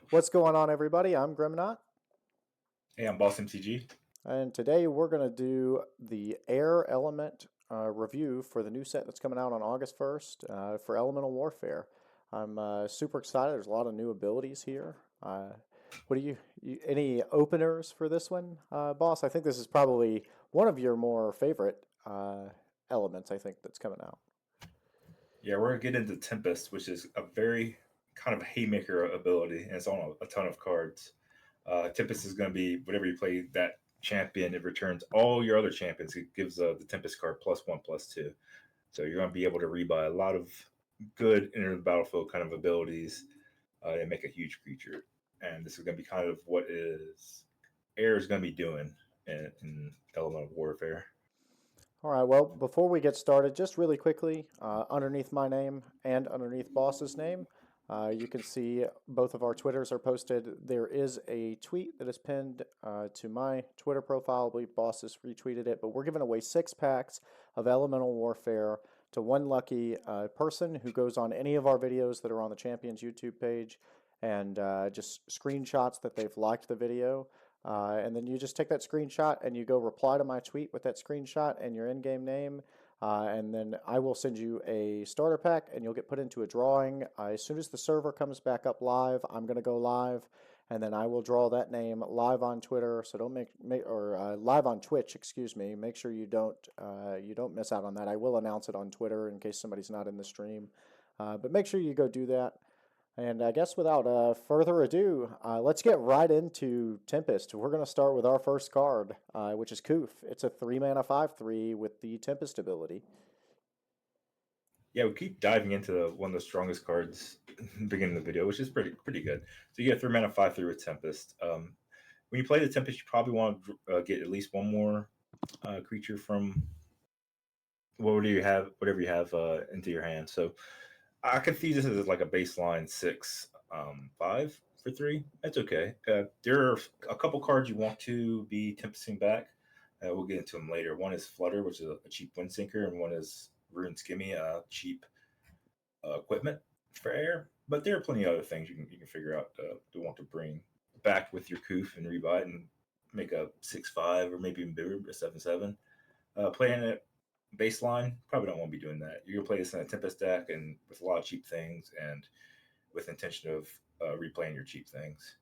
What's going on, everybody? I'm Gremknot, Hey, I'm ChampionsTCG. and today we're going to do the Air Element review for the new set that's coming out on August 1st for Elemental Warfare. I'm super excited. There's a lot of new abilities here. What do any openers for this one, boss? I think this is probably one of your more favorite elements, I think, that's coming out. Yeah, we're gonna get into Tempest, which is a very kind of haymaker ability, and it's on a ton of cards. Tempest is going to be whenever you play that champion, it returns all your other champions. It gives the Tempest card +1/+2, so you're going to be able to rebuy a lot of good enter the battlefield kind of abilities and make a huge creature. And this is going to be kind of what is Air is going to be doing in Elemental Warfare. All right, well, before we get started, just really quickly, underneath my name and underneath Boss's name, you can see both of our Twitters are posted. There is a tweet that is pinned to my Twitter profile. I believe Boss has retweeted it, but we're giving away 6 packs of Elemental Warfare to one lucky person who goes on any of our videos that are on the Champions YouTube page and just screenshots that they've liked the video. And then you just take that screenshot and you go reply to my tweet with that screenshot and your in-game name. And then I will send you a starter pack and you'll get put into a drawing. As soon as the server comes back up live, I'm going to go live and then I will draw that name live on Twitter. So don't live on Twitch, excuse me. Make sure you don't miss out on that. I will announce it on Twitter in case somebody's not in the stream. But make sure you go do that. And I guess without further ado, let's get right into Tempest. We're going to start with our first card, which is Koof. It's a 3-mana 5/3 with the Tempest ability. Yeah, we keep diving into one of the strongest cards beginning of the video, which is pretty good. So you get 3 mana 5/3 with Tempest. When you play the Tempest, you probably want to get at least one more creature from whatever you have into your hand. So I could see this as like a baseline 6/5 for 3. That's okay. There are a couple cards you want to be Tempesting back. We'll get into them later. One is Flutter, which is a cheap Windsinker, and one is Ruin Skimmy, a cheap equipment for Air. But there are plenty of other things you can figure out to want to bring back with your Koof and rebuy it and make a 6/5 or maybe even bigger, a 7/7. Playing it baseline, probably don't want to be doing that. You're gonna play this in a Tempest deck and with a lot of cheap things and with intention of replaying your cheap things.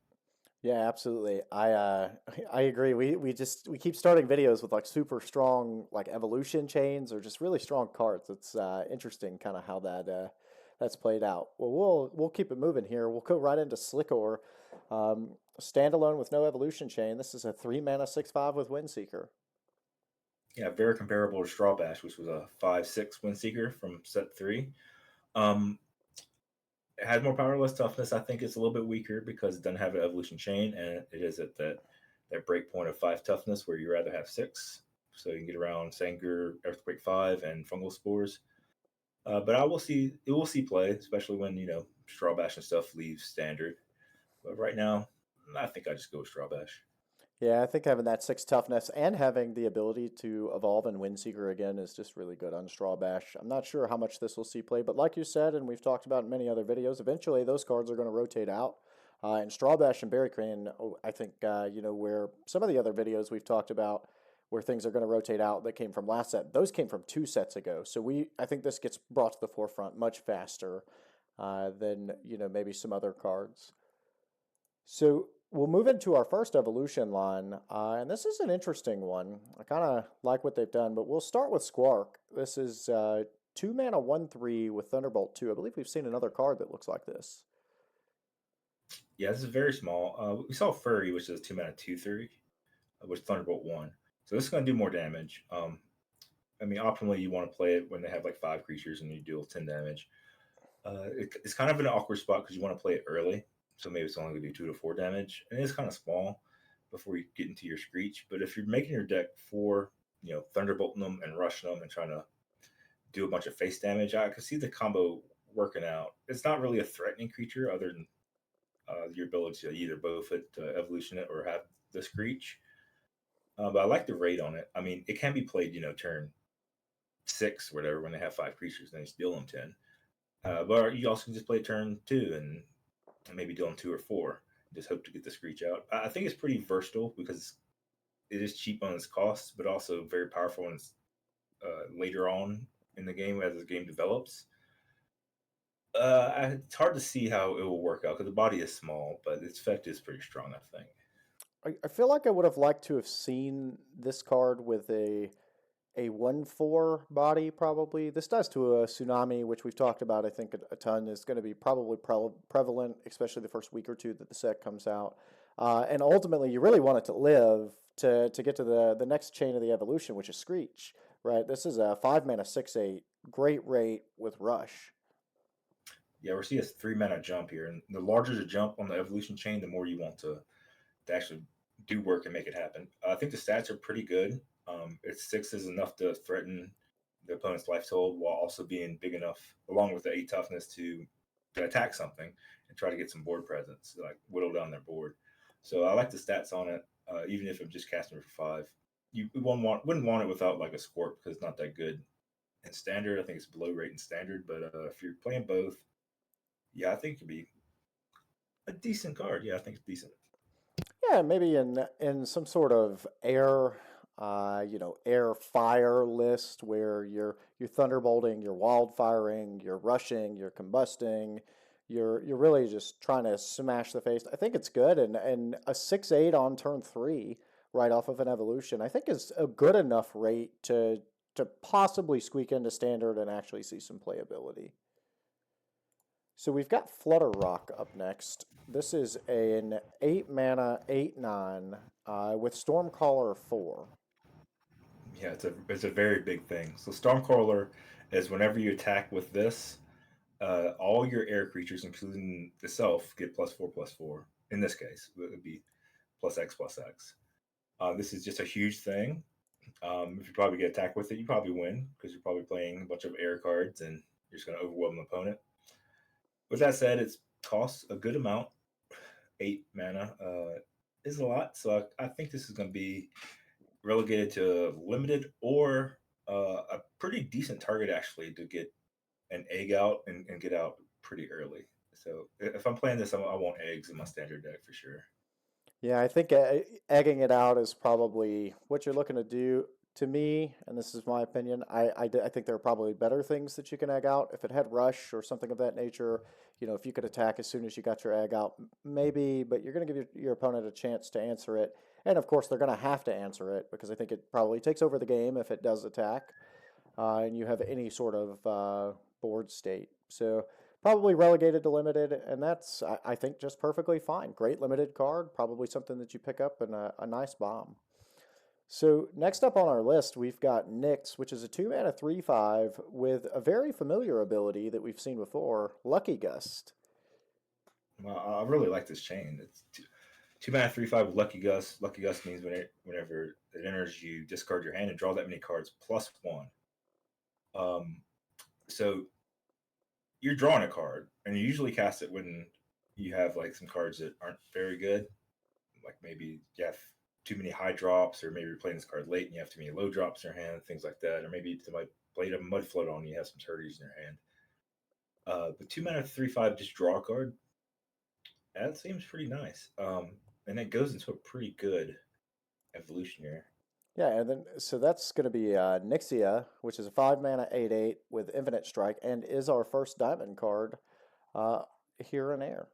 Yeah, absolutely. I agree. We keep starting videos with like super strong like evolution chains or just really strong cards. It's interesting kind of how that's played out. Well, we'll keep it moving here. We'll go right into Slickor. Standalone with no evolution chain. This is a 3-mana 6/5 with Windseeker. Yeah, very comparable to Straw Bash, which was a 5/6 Windseeker from set 3. Um, it has more power, less toughness. I think it's a little bit weaker because it doesn't have an evolution chain, and it is at that break point of 5 toughness where you rather have 6. So you can get around Sanger, Earthquake 5, and Fungal Spores. But it will see play, especially when Straw Bash and stuff leaves standard. But right now, I think I just go with Straw Bash. Yeah, I think having that 6 toughness and having the ability to evolve in Windseeker again is just really good on Straw Bash. I'm not sure how much this will see play, but like you said, and we've talked about in many other videos, eventually those cards are going to rotate out. And Straw Bash and Berry Crane, I think, where some of the other videos we've talked about where things are going to rotate out that came from last set, those came from 2 sets ago. So I think this gets brought to the forefront much faster than, maybe some other cards. So we'll move into our first evolution line, and this is an interesting one. I kind of like what they've done, but we'll start with Squark. This is 2 mana 1/3 with Thunderbolt 2. I believe we've seen another card that looks like this. Yeah, this is very small. We saw Furry, which is a 2 mana 2/3, with Thunderbolt 1. So this is going to do more damage. I mean, optimally, you want to play it when they have like 5 creatures and you deal 10 damage. It's kind of an awkward spot because you want to play it early. So maybe it's only going to do 2 to 4 damage. And it's kind of small before you get into your Screech. But if you're making your deck for, Thunderbolting them and rushing them and trying to do a bunch of face damage, I can see the combo working out. It's not really a threatening creature other than your ability to either buff it, evolution it, or have the Screech. But I like the rate on it. I mean, it can be played, turn 6, whatever, when they have 5 creatures, and then you deal them 10. But you also can just play turn 2 and maybe deal them 2 or 4. just hope to get the Screech out. I think it's pretty versatile because it is cheap on its costs, but also very powerful in later on in the game as the game develops. It's hard to see how it will work out because the body is small, but its effect is pretty strong, I think. I feel like I would have liked to have seen this card with a 1/4 body, probably. This dies to a tsunami, which we've talked about, I think, a ton, is going to be probably prevalent, especially the first week or two that the set comes out. And ultimately, you really want it to live to get to the next chain of the evolution, which is Screech, right? This is a 5 mana 6/8, great rate with Rush. Yeah, we're seeing a 3 mana jump here, and the larger the jump on the evolution chain, the more you want to actually do work and make it happen. I think the stats are pretty good. Its 6 is enough to threaten the opponent's life total while also being big enough, along with the 8 toughness, to attack something and try to get some board presence, like whittle down their board. So I like the stats on it, even if I'm just casting it for 5. You wouldn't want it without like a Scorp because it's not that good in standard. I think it's below rate in standard, but if you're playing both, yeah, I think it could be a decent card. Yeah, I think it's decent. Yeah, maybe in some sort of air fire list where you're thunderbolting, you're wildfiring, you're rushing, you're combusting, you're really just trying to smash the face. I think it's good, and a 6/8 on turn 3 right off of an evolution, I think is a good enough rate to possibly squeak into standard and actually see some playability. So we've got Flutter Rock up next. This is an 8 mana 8/9 with Stormcaller 4. Yeah, it's a very big thing. So Stormcaller is whenever you attack with this, all your air creatures, including itself, get +4/+4. In this case, it would be +X/+X. This is just a huge thing. If you probably get attacked with it, you probably win because you're probably playing a bunch of air cards and you're just going to overwhelm the opponent. With that said, it costs a good amount. 8 mana is a lot, so I think this is going to be relegated to limited or a pretty decent target actually to get an egg out and get out pretty early. So if I'm playing this, I want eggs in my standard deck for sure. Yeah, I think egging it out is probably what you're looking to do. To me, and this is my opinion, I think there are probably better things that you can egg out. If it had rush or something of that nature, if you could attack as soon as you got your egg out, maybe, but you're going to give your opponent a chance to answer it. And of course, they're going to have to answer it because I think it probably takes over the game if it does attack and you have any sort of board state. So probably relegated to limited, and that's, I think, just perfectly fine. Great limited card, probably something that you pick up in a nice bomb. So next up on our list, we've got Nyx, which is a 2 mana 3/5 with a very familiar ability that we've seen before, Lucky Gust. Well, I really like this chain. It's 2 mana 3/5 with Lucky Gust. Lucky Gust means whenever it enters, you discard your hand and draw that many cards +1. So you're drawing a card, and you usually cast it when you have like some cards that aren't very good, like maybe you have too many high drops, or maybe you're playing this card late and you have too many low drops in your hand, things like that, or maybe somebody played a mud float on you have some turdies in your hand. But 2 mana 3/5 just draw a card. That seems pretty nice. And it goes into a pretty good evolution here. Yeah, and then so that's going to be Nixia, which is a 5 mana 8/8 with Infinite Strike, and is our first diamond card here in Air.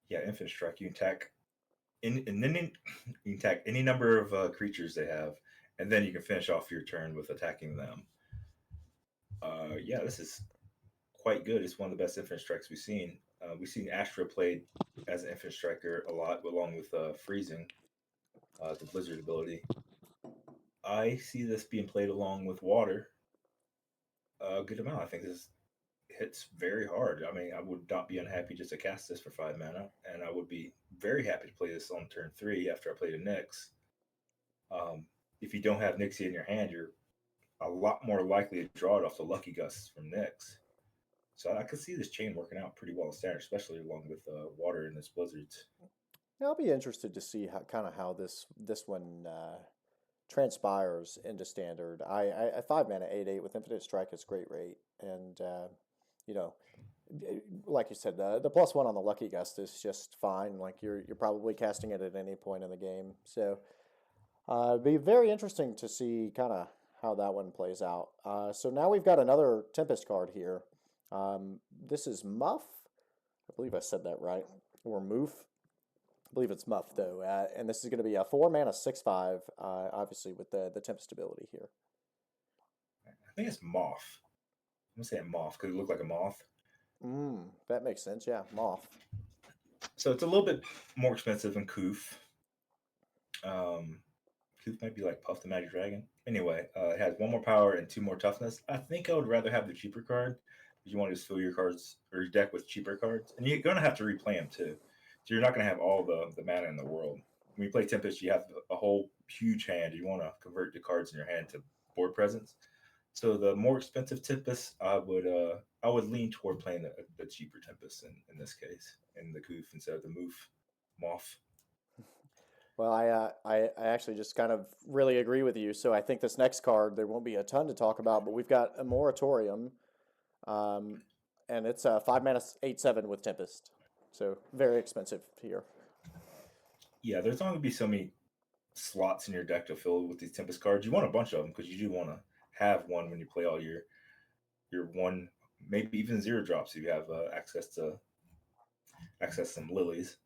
Yeah, Infinite Strike. You can attack and then you can attack any number of creatures they have, and then you can finish off your turn with attacking them. Yeah, this is quite good. It's one of the best Infinite Strikes we've seen. We've seen Astra played as an Infinite Striker a lot, along with Freezing, the Blizzard ability. I see this being played along with Water a good amount. I think this hits very hard. I mean, I would not be unhappy just to cast this for 5 mana, and I would be very happy to play this on turn 3 after I played a Nyx. If you don't have Nixie in your hand, you're a lot more likely to draw it off the Lucky Gust from Nyx. So I could see this chain working out pretty well in standard, especially along with Water and this Blizzards. Yeah, I'll be interested to see how this one transpires into standard. A 5 mana 8/8 with Infinite Strike is great rate, and you know like you said, the +1 on the Lucky Gust is just fine. Like you're probably casting it at any point in the game. So it'd be very interesting to see kind of how that one plays out. So now we've got another Tempest card here. This is Muff. I believe I said that right. Or Moof. I believe it's Muff though. And this is going to be a 4-mana 6/5, obviously with the Tempest ability here. I think it's moth. I'm gonna say moth because it looked like a moth. That makes sense. Yeah, Moth. So it's a little bit more expensive than Koof. Koof might be like Puff the Magic Dragon. Anyway, it has 1 more power and 2 more toughness. I think I would rather have the cheaper card because you want to just fill your cards or your deck with cheaper cards, and you're gonna have to replay them too. So you're not gonna have all the mana in the world. When you play Tempest, you have a whole huge hand. You want to convert the cards in your hand to board presence. So the more expensive Tempest, I would lean toward playing the cheaper Tempest in this case, in the Koof instead of the Moth. Well, I actually just kind of really agree with you. So I think this next card, there won't be a ton to talk about, but we've got a Moratorium, and it's a 5-mana 8/7 with Tempest. So very expensive here. Yeah, there's only going to be so many slots in your deck to fill with these Tempest cards. You want a bunch of them because you do want to have one when you play all your one, maybe even 0 drops if you have access some lilies.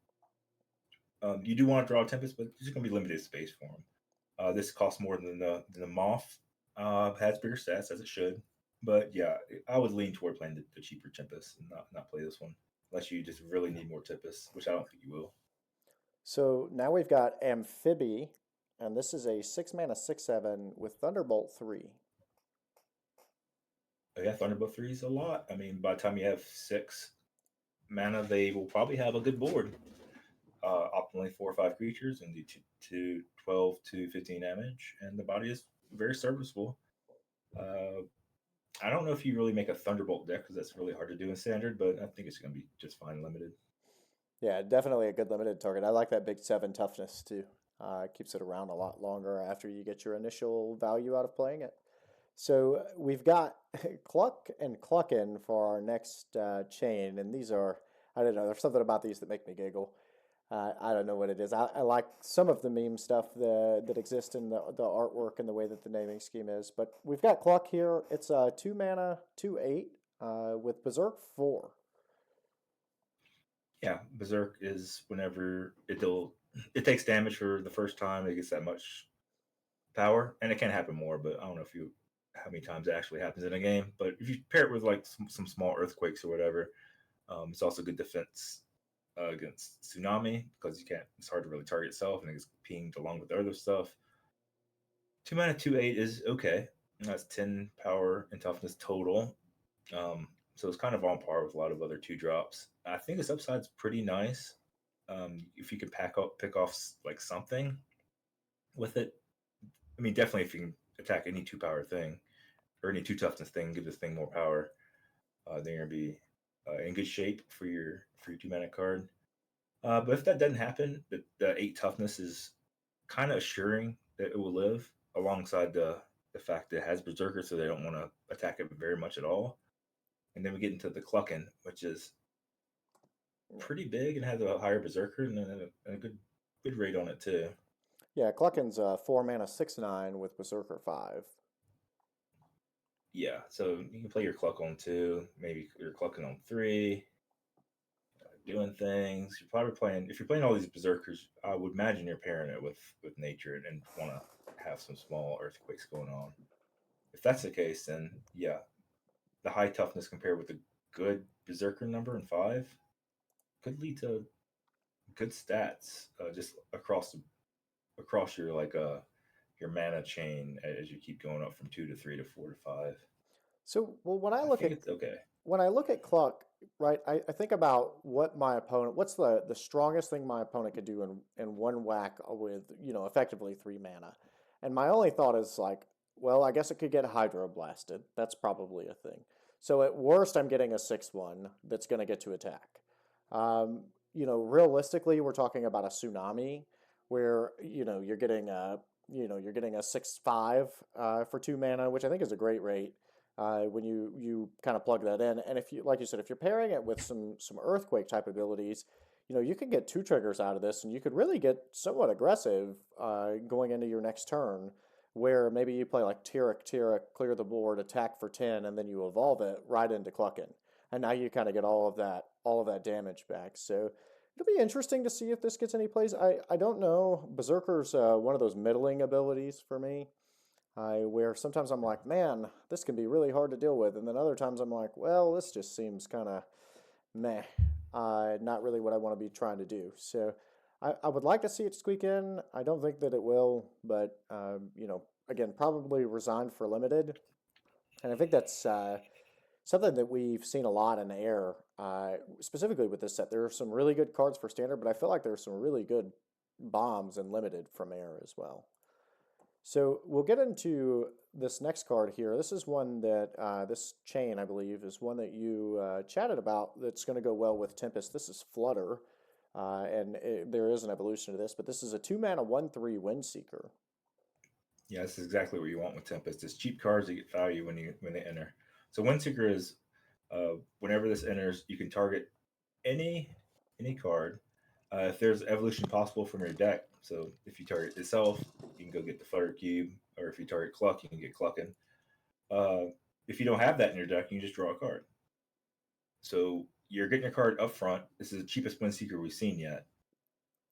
You do want to draw a Tempest, but there's going to be limited space for them. This costs more than the Moth. Has bigger stats as it should, but yeah, I would lean toward playing the cheaper Tempest and not play this one unless you just really need more Tempest, which I don't think you will. So now we've got Amphibi, and this is a 6-mana 6/7 with Thunderbolt 3. Yeah, Thunderbolt 3 is a lot. I mean, by the time you have 6 mana, they will probably have a good board. Optimally 4 or 5 creatures and do 12 to 15 damage, and the body is very serviceable. I don't know if you really make a Thunderbolt deck because that's really hard to do in Standard, but I think it's going to be just fine limited. Yeah, definitely a good limited target. I like that big 7 toughness too. Keeps it around a lot longer after you get your initial value out of playing it. So we've got Cluck and Cluckin for our next chain, and these are, I don't know, there's something about these that make me giggle. I don't know what it is. I like some of the meme stuff that exists in the artwork and the way that the naming scheme is. But we've got Cluck here. It's a 2-mana 2/8 with Berserk 4. Yeah, Berserk is whenever it takes damage for the first time, it gets that much power, and it can happen more, but I don't know how many times it actually happens in a game. But if you pair it with like some small earthquakes or whatever, it's also good defense against tsunami because it's hard to really target itself and it gets pinged along with the other stuff. 2-mana 2/8 is okay. That's 10 power and toughness total. So it's kind of on par with a lot of other 2-drops. I think this upside's pretty nice. If you can pick off like something with it. I mean, definitely if you can attack any 2-power thing or any 2-toughness thing, give this thing more power, then you're gonna be in good shape for your 2-mana card. But if that doesn't happen, the 8 toughness is kind of assuring that it will live alongside the fact that it has Berserker, so they don't want to attack it very much at all. And then we get into the Cluckin, which is pretty big and has a higher Berserker and a good rate on it too. Yeah, Cluckin's a 4-mana 6/9 with Berserker 5. Yeah, so you can play your Cluck on 2, maybe your Cluckin on 3, doing things. You're probably playing, if you're playing all these Berserkers, I would imagine you're pairing it with nature and want to have some small earthquakes going on. If that's the case, then yeah, the high toughness compared with the good Berserker number in 5 could lead to good stats just across your your mana chain as you keep going up from 2 to 3 to 4 to 5. So, well, when I I look think at it's okay. when I look at Cluck, right, I think about what's the strongest thing my opponent could do in one whack with, effectively 3 mana. And my only thought is like, well, I guess it could get Hydro Blasted. That's probably a thing. So at worst, I'm getting a 6/1 that's going to get to attack. Realistically, we're talking about a Tsunami where, you're getting a 6/5 for 2 mana, which I think is a great rate. when you kind of plug that in. And if you, like you said, if you're pairing it with some earthquake type abilities, you can get two triggers out of this, and you could really get somewhat aggressive going into your next turn, where maybe you play like Tyrek, clear the board, attack for 10, and then you evolve it right into Clucking. And now you kind of get all of that damage back. So it'll be interesting to see if this gets any plays. I don't know. Berserker's one of those middling abilities for me. Where sometimes I'm like, man, this can be really hard to deal with, and then other times I'm like, well, this just seems kind of meh, not really what I want to be trying to do. So I would like to see it squeak in. I don't think that it will, but again, probably resigned for limited, and I think that's something that we've seen a lot in air, specifically with this set. There are some really good cards for standard, but I feel like there's some really good bombs and limited from air as well. So we'll get into this next card here. This is one that, this chain, I believe, is one that you chatted about that's going to go well with Tempest. This is Flutter, and there is an evolution to this, but this is a 2-mana 1/3 Windseeker. Yeah, this is exactly what you want with Tempest. It's cheap cards that get value when they enter. So Windseeker is whenever this enters, you can target any card if there's evolution possible from your deck. So if you target itself, you can go get the Flutter Cube, or if you target Cluck, you can get Cluckin. If you don't have that in your deck, you can just draw a card. So you're getting your card up front. This is the cheapest Windseeker we've seen yet.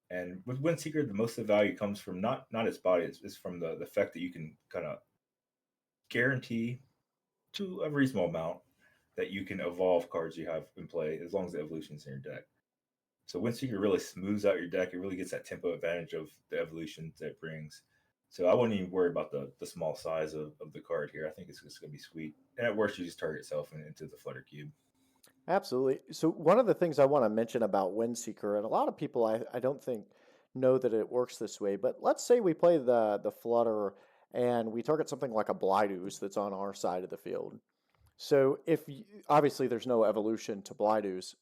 And with Windseeker, the most of the value comes from not its body, it's from the fact that you can kind of guarantee to a reasonable amount that you can evolve cards you have in play as long as the evolution's in your deck. So Windseeker really smooths out your deck. It really gets that tempo advantage of the evolutions that it brings. So I wouldn't even worry about the small size of the card here. I think it's just going to be sweet. And at worst, you just target itself into the Flutter Cube. Absolutely. So one of the things I want to mention about Windseeker, and a lot of people I don't think know that it works this way, but let's say we play the Flutter and we target something like a Blightooze that's on our side of the field. So obviously there's no evolution to Blightooze,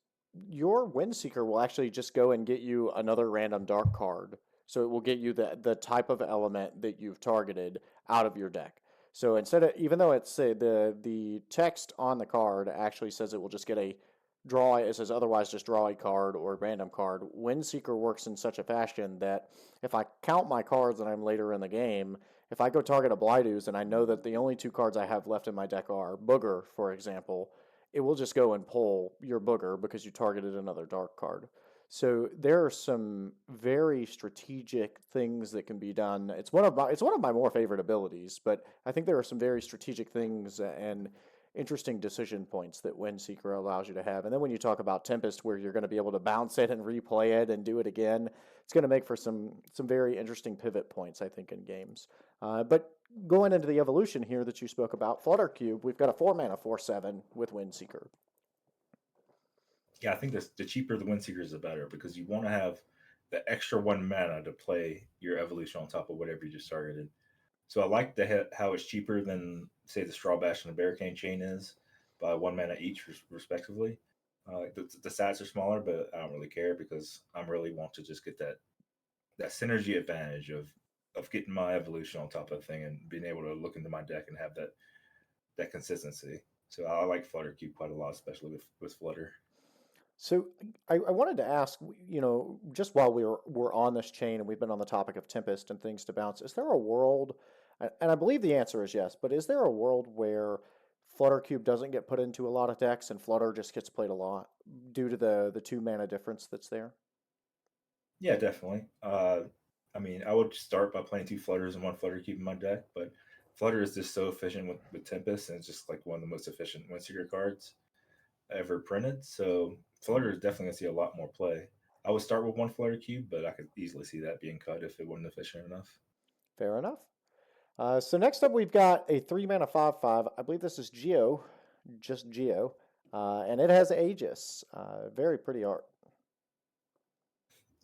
your Windseeker will actually just go and get you another random dark card. So it will get you the type of element that you've targeted out of your deck. So instead of, even though it's the text on the card actually says it will just get a draw, it says otherwise just draw a card or a random card. Windseeker works in such a fashion that if I count my cards and I'm later in the game, if I go target a Blightooze and I know that the only two cards I have left in my deck are Booger, for example, it will just go and pull your Booger because you targeted another dark card. So there are some very strategic things that can be done. It's one of my more favorite abilities, but I think there are some very strategic things and interesting decision points that Windseeker allows you to have. And then when you talk about Tempest, where you're going to be able to bounce it and replay it and do it again, it's going to make for some very interesting pivot points, I think, in games. But going into the evolution here that you spoke about, Flutter Cube, we've got a 4-mana 4/7 with Windseeker. Yeah, I think the cheaper the Windseeker is, the better, because you want to have the extra 1 mana to play your evolution on top of whatever you just targeted. So I like how it's cheaper than, say, the Straw Bash and the Barricade Chain is by 1 mana each, respectively. The stats are smaller, but I don't really care because I really want to just get that synergy advantage of getting my evolution on top of the thing and being able to look into my deck and have that consistency. So I like Flutter Cube quite a lot, especially with Flutter. So I wanted to ask, just while we're on this chain and we've been on the topic of Tempest and things to bounce, is there a world, and I believe the answer is yes, but is there a world where Flutter Cube doesn't get put into a lot of decks and Flutter just gets played a lot due to the 2-mana difference that's there? Yeah, definitely. I mean, I would start by playing 2 Flutters and 1 Flutter Cube in my deck, but Flutter is just so efficient with Tempest, and it's just like one of the most efficient Windseeker cards ever printed. So Flutter is definitely going to see a lot more play. I would start with 1 Flutter Cube, but I could easily see that being cut if it wasn't efficient enough. Fair enough. So next up, we've got a 3-mana 5/5. I believe this is Geo, just Geo, and it has Aegis. Very pretty art.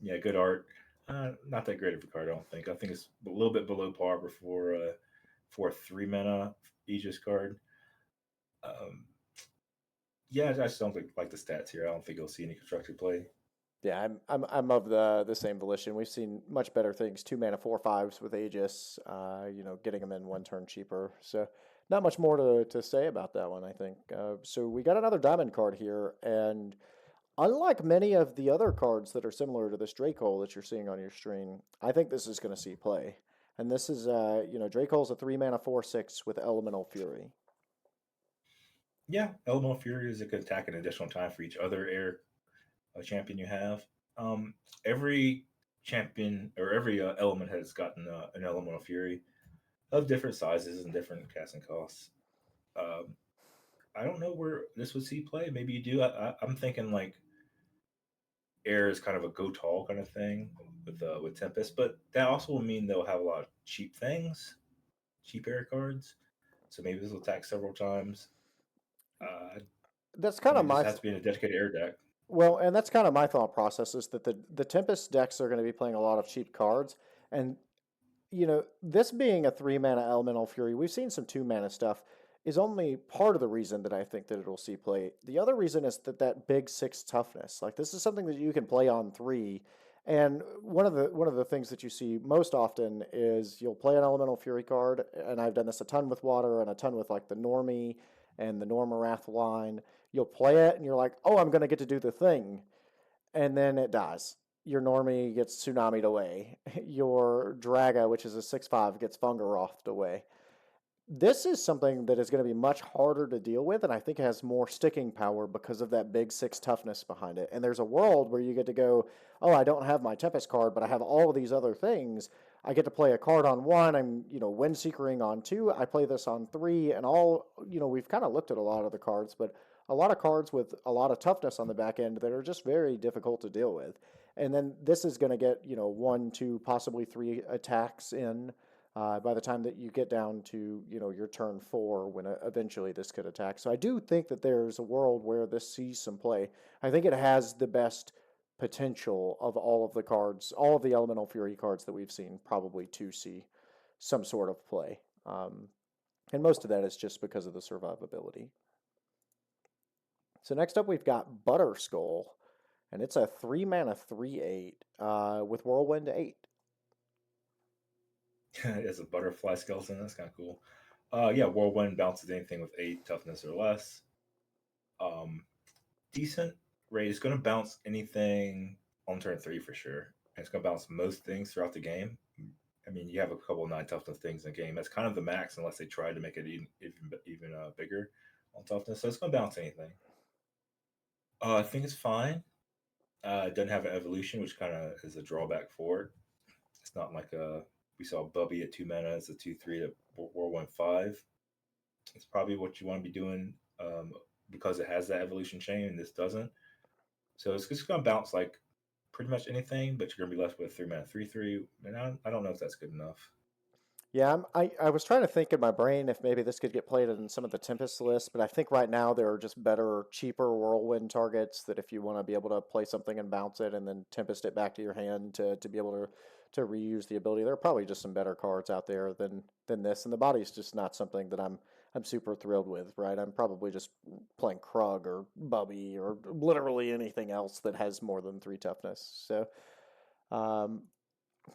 Yeah, good art. Not that great of a card, I don't think. I think it's a little bit below par for a 3-mana Aegis card. Yeah, I just don't like the stats here. I don't think you'll see any constructed play. Yeah, I'm of the same volition. We've seen much better things. 2-mana 4/5s with Aegis. Getting them in one turn cheaper. So Not much more to say about that one, I think. So we got another diamond card here, and unlike many of the other cards that are similar to this Dracole that you're seeing on your screen, I think this is going to see play. And this is, Dracole's a 3 mana 4/6 with Elemental Fury. Yeah, Elemental Fury is a good attack an additional time for each other air champion you have. Every champion or every element has gotten an Elemental Fury of different sizes and different casting costs. Um, I don't know where this would see play. Maybe you do. I'm thinking like air is kind of a go tall kind of thing with Tempest, but that also will mean they'll have a lot of cheap things, cheap air cards. So maybe this will attack several times. Uh, That's I kind of mean, it just my has to be in a dedicated air deck. Well, and that's kind of my thought process is that the Tempest decks are going to be playing a lot of cheap cards, and this being a 3 mana Elemental Fury, we've seen some 2 mana stuff, is only part of the reason that I think that it'll see play. The other reason is that big 6 toughness. Like this is something that you can play on 3. And one of the things that you see most often is you'll play an Elemental Fury card, and I've done this a ton with Water and a ton with like the Normie and the Normarath line. You'll play it and you're like, oh, I'm gonna get to do the thing, and then it dies. Your Normie gets tsunamied away. Your Draga, which is a 6/5, gets Fungarothed away. This is something that is going to be much harder to deal with, and I think it has more sticking power because of that big 6 toughness behind it. And there's a world where you get to go, oh, I don't have my Tempest card, but I have all of these other things. I get to play a card on 1. I'm, Windseekering on 2. I play this on 3, and we've kind of looked at a lot of the cards, but a lot of cards with a lot of toughness on the back end that are just very difficult to deal with. And then this is going to get, 1, 2, possibly 3 attacks in by the time that you get down to your turn 4 when eventually this could attack. So I do think that there's a world where this sees some play. I think it has the best potential of all of the cards, all of the Elemental Fury cards that we've seen, probably to see some sort of play. And most of that is just because of the survivability. So next up we've got Butter Skull, and it's a 3 mana 3/8 with Whirlwind 8. As a butterfly skeleton. That's kind of cool. Yeah, Whirlwind bounces anything with 8 toughness or less. Um, Decent rate. It's going to bounce anything on turn 3 for sure. And it's going to bounce most things throughout the game. I mean, you have a couple of 9 toughness things in the game. That's kind of the max unless they try to make it even bigger on toughness. So it's going to bounce anything. I think it's fine. It doesn't have an evolution, which kind of is a drawback for it. It's not like we saw Bubby at 2 mana as a 2/3 at Whirlwind 5. It's probably what you want to be doing because it has that evolution chain and this doesn't. So it's just going to bounce like pretty much anything, but you're going to be left with 3 mana 3/3. And I don't know if that's good enough. Yeah, I was trying to think in my brain if maybe this could get played in some of the Tempest lists, but I think right now there are just better, cheaper Whirlwind targets that if you want to be able to play something and bounce it and then Tempest it back to your hand to be able to reuse the ability, there are probably just some better cards out there than this. And the body's just not something that I'm super thrilled with, right? I'm probably just playing Krug or Bubby or literally anything else that has more than 3 toughness. So um,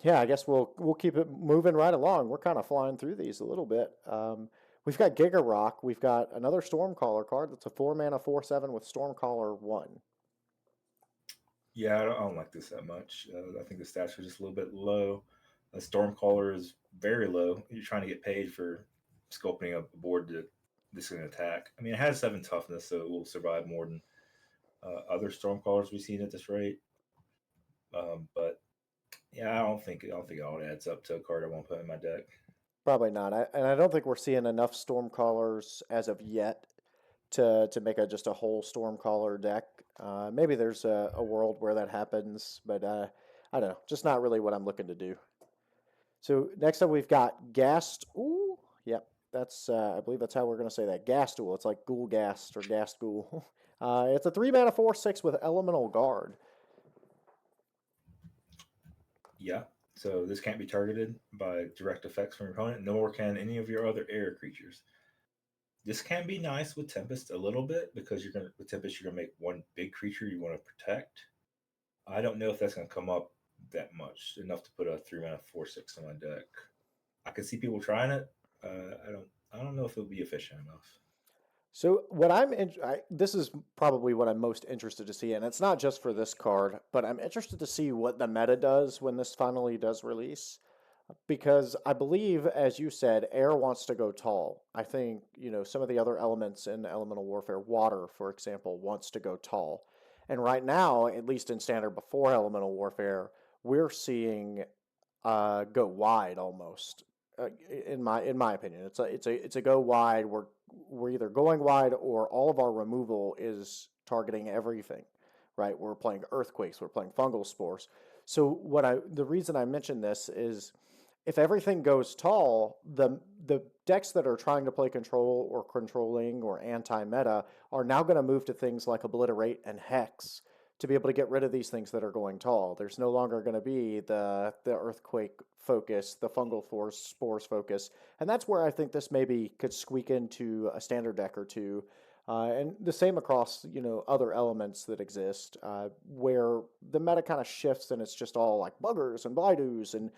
yeah, I guess we'll keep it moving right along. We're kind of flying through these a little bit. We've got Giga Rock. We've got another Stormcaller card that's a 4 mana 4/7 with Stormcaller 1. Yeah, I don't like this that much. I think the stats are just a little bit low. The Stormcaller is very low. You're trying to get paid for sculpting a board to this is an attack. I mean, it has 7 toughness, so it will survive more than other Stormcallers we've seen at this rate. But yeah, I don't think it all adds up to a card I won't put in my deck. Probably not. And I don't think we're seeing enough Stormcallers as of yet to make just a whole Stormcaller deck. Maybe there's a world where that happens, but I don't know. Just not really what I'm looking to do. So next up we've got Ghast. Ooh, yep. That's I believe that's how we're gonna say that. Ghastool. It's like Ghoul Ghast or Ghast Ghoul. It's a 3 mana 4/6 with Elemental Guard. Yeah, so this can't be targeted by direct effects from your opponent, nor can any of your other air creatures. This can be nice with Tempest a little bit because with Tempest you're gonna make one big creature you want to protect. I don't know if that's gonna come up that much enough to put a 3 mana 4/6 on my deck. I can see people trying it. I don't I don't know if it'll be efficient enough. So this is probably what I'm most interested to see, and it's not just for this card, but I'm interested to see what the meta does when this finally does release. Because I believe, as you said, air wants to go tall. I think, some of the other elements in elemental warfare, water, for example, wants to go tall. And right now, at least in standard before elemental warfare, we're seeing go wide almost. In my opinion, it's a go wide. We're either going wide or all of our removal is targeting everything, right? We're playing earthquakes, we're playing fungal spores. So the reason I mention this is if everything goes tall, the decks that are trying to play control or controlling or anti-meta are now going to move to things like obliterate and hex to be able to get rid of these things that are going tall. There's no longer going to be the earthquake focus, the fungal force spores focus, and that's where I think this maybe could squeak into a standard deck or two. And the same across, other elements that exist, where the meta kind of shifts and it's just all like buggers and blighdoos and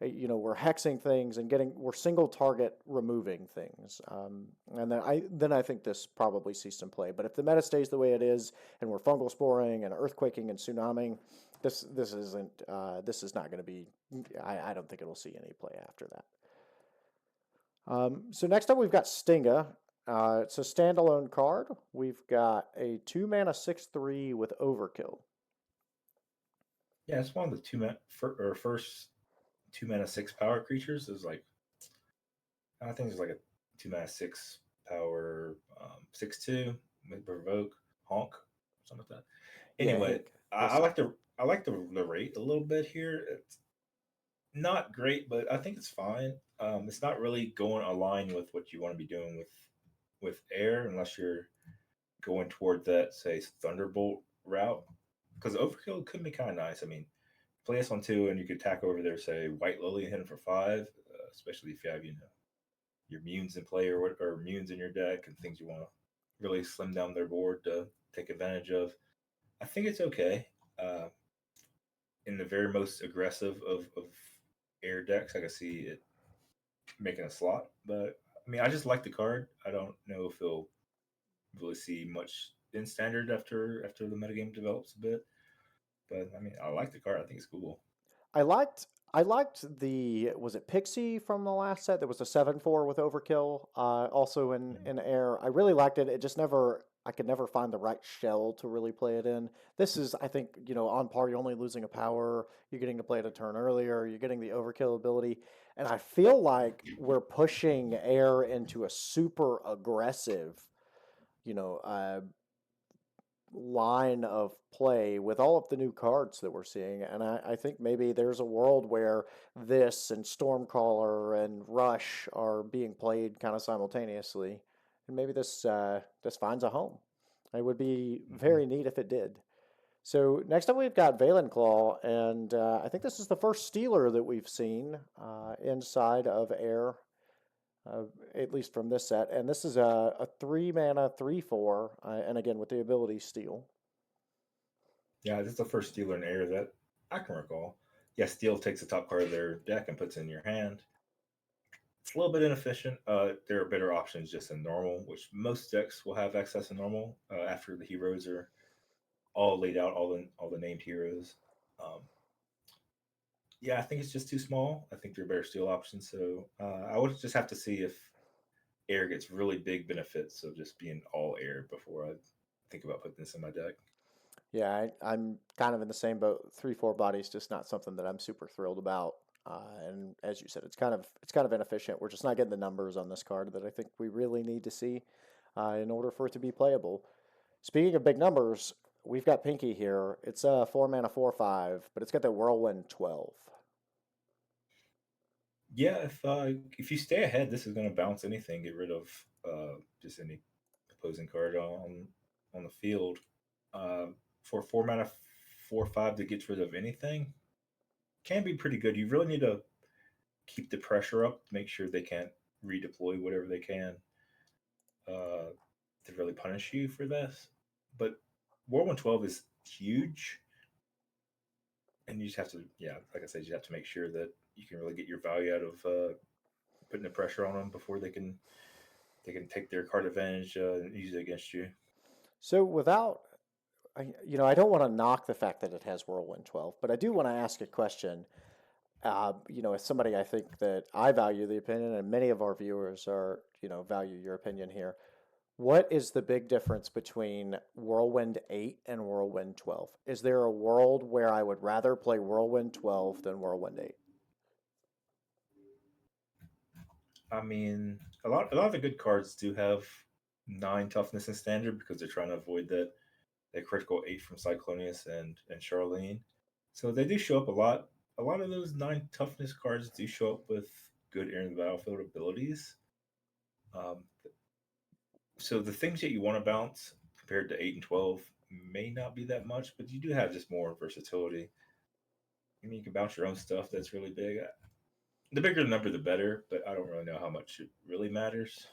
we're hexing things and we're single target removing things, and then I think this probably sees some play. But if the meta stays the way it is and we're fungal sporing and earthquaking and tsunaming, this is not going to be. I don't think it'll see any play after that. So next up we've got Stinga. It's a standalone card. We've got a 2-mana 6/3 with Overkill. Yeah, it's one of the first 2-mana 6 power creatures. Is like I think it's like a 2-mana 6 power 6/2 with provoke honk something like that. Yeah, Anyway, Hank. I like the rate a little bit here. It's not great, but I think it's fine. It's not really going aligned with what you want to be doing with air, unless you're going toward that say Thunderbolt route. Because Overkill could be kind of nice. I mean, play this on 2, and you could tack over there, say White Lily, and hit him for 5. Especially if you have your munes in play or munes in your deck and things you want to really slim down their board to take advantage of. I think it's okay. In the very most aggressive of air decks, I can see it making a slot. But I mean, I just like the card. I don't know if he'll really see much in standard after the metagame develops a bit. But I mean, I like the card. I think it's cool. I liked the was it Pixie from the last set? There was a 7/4 with Overkill, also in air. I really liked it. It just never I could never find the right shell to really play it in. This is, I think, on par. You're only losing a power. You're getting to play it a turn earlier. You're getting the Overkill ability, and I feel like we're pushing air into a super aggressive, you know, uh, line of play with all of the new cards that we're seeing. And I think maybe there's a world where this and Stormcaller and Rush are being played kind of simultaneously. And maybe this finds a home. It would be Mm-hmm. very neat if it did. So next up we've got Valenclaw, and I think this is the first Stealer that we've seen inside of Air, uh, at least from this set. And this is a 3-mana 3/4, and again with the ability Steal. Yeah, this is the first Stealer in air that I can recall. Yeah, Steel takes the top card of their deck and puts it in your hand. It's a little bit inefficient. There are better options just in normal, which most decks will have access in normal after the heroes are all laid out, all the named heroes. Um, yeah, I think it's just too small. I think there are better steel options. So I would just have to see if air gets really big benefits of just being all air before I think about putting this in my deck. Yeah, I'm kind of in the same boat. 3/4 body's just not something that I'm super thrilled about. And as you said, it's kind of inefficient. We're just not getting the numbers on this card that I think we really need to see in order for it to be playable. Speaking of big numbers, we've got Pinky here. It's a 4-mana 4/5, but it's got that Whirlwind 12. Yeah, if you stay ahead, this is going to bounce anything, get rid of just any opposing card on the field. Uh, for 4-mana 4/5 that gets rid of anything can be pretty good. You really need to keep the pressure up to make sure they can't redeploy whatever they can uh, to really punish you for this. But War 112 is huge, and you just have to, yeah, like I said, you have to make sure that you can really get your value out of putting the pressure on them before they can they can take their card advantage and use it against you. So without, I don't want to knock the fact that it has Whirlwind 12, but I do want to ask a question. As somebody I think that I value the opinion, and many of our viewers value your opinion here. What is the big difference between Whirlwind 8 and Whirlwind 12? Is there a world where I would rather play Whirlwind 12 than Whirlwind 8? I mean, a lot of the good cards do have 9 toughness in standard because they're trying to avoid that critical 8 from Cyclonius and Charlene. So they do show up a lot. A lot of those 9 toughness cards do show up with good enter the battlefield abilities. Um, so the things that you want to bounce compared to 8 and 12 may not be that much, but you do have just more versatility. I mean, you can bounce your own stuff that's really big. The bigger the number, the better, but I don't really know how much it really matters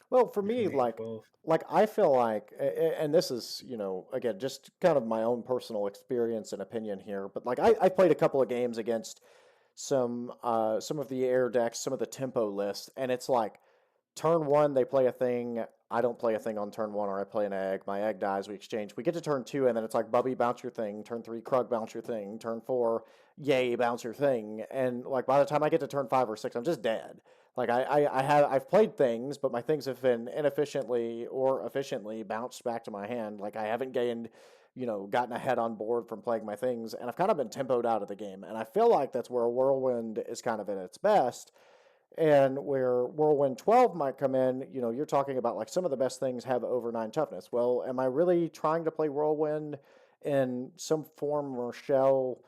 Well, for me, between 8 and like 12. like I feel like, and this is, again, just kind of my own personal experience and opinion here, but like I played a couple of games against some of the air decks, some of the tempo lists, and it's like turn one, they play a thing. I don't play a thing on turn one, or I play an egg. My egg dies. We exchange. We get to turn two, and then it's like Bubby, bounce your thing. Turn three, Krug, bounce your thing. Turn four, yay, bounce your thing. And like by the time I get to turn five or six, I'm just dead. Like I've played things, but my things have been inefficiently or efficiently bounced back to my hand. Like I haven't gained, gotten ahead on board from playing my things, and I've kind of been tempoed out of the game. And I feel like that's where Whirlwind is kind of at its best and where Whirlwind 12 might come in, you're talking about like some of the best things have over 9 toughness. Well, am I really trying to play Whirlwind in some form or shell,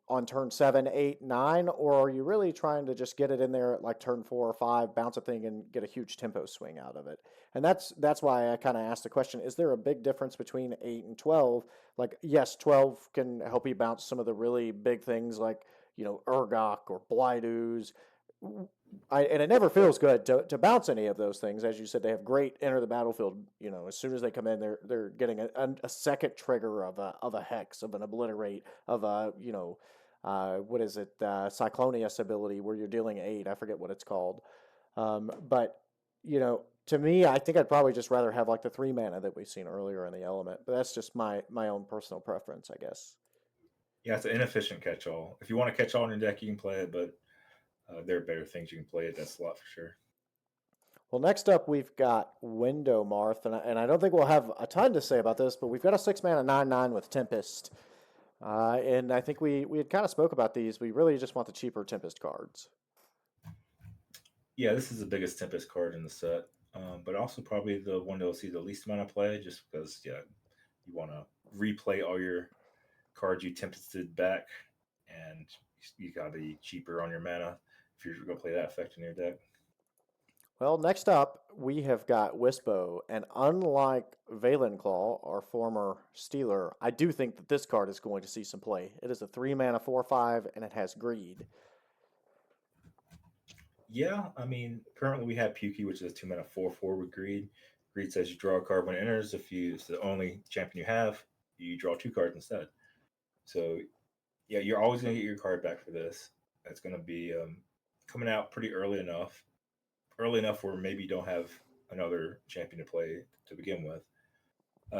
on turn 7, 8, 9? Or are you really trying to just get it in there at like turn 4 or 5, bounce a thing and get a huge tempo swing out of it? And that's why I kind of asked the question, is there a big difference between 8 and 12? Like, yes, 12 can help you bounce some of the really big things like, Urgok or Blightoos. And it never feels good to bounce any of those things. As you said, they have great enter the battlefield. As soon as they come in, they're getting a second trigger of a hex, of an obliterate, of a what is it, Cyclonius ability where you're dealing 8. I forget what it's called. But to me, I think I'd probably just rather have like the 3 mana that we've seen earlier in the element. But that's just my own personal preference, I guess. Yeah, it's an inefficient catch-all. If you want to catch all in your deck, you can play it, but there are better things you can play at that slot for sure. Well, next up, we've got Window Marth, and I don't think we'll have a ton to say about this, but we've got a 6 mana 9/9 with Tempest. And I think we had kind of spoke about these. We really just want the cheaper Tempest cards. Yeah, this is the biggest Tempest card in the set, but also probably the one that will see the least amount of play, just because, yeah, you want to replay all your cards you Tempested back, and you got to be cheaper on your mana if you're going to play that effect in your deck. Well, next up, we have got Wispo, and unlike Valenclaw, our former Stealer, I do think that this card is going to see some play. It is a 3 mana 4/5, and it has Greed. Yeah, I mean, currently we have Pukey, which is a 2 mana 4/4 with Greed. Greed says you draw a card when it enters. If it's the only champion you have, you draw 2 cards instead. So, yeah, you're always going to get your card back for this. That's going to be coming out pretty early enough where maybe you don't have another champion to play to begin with.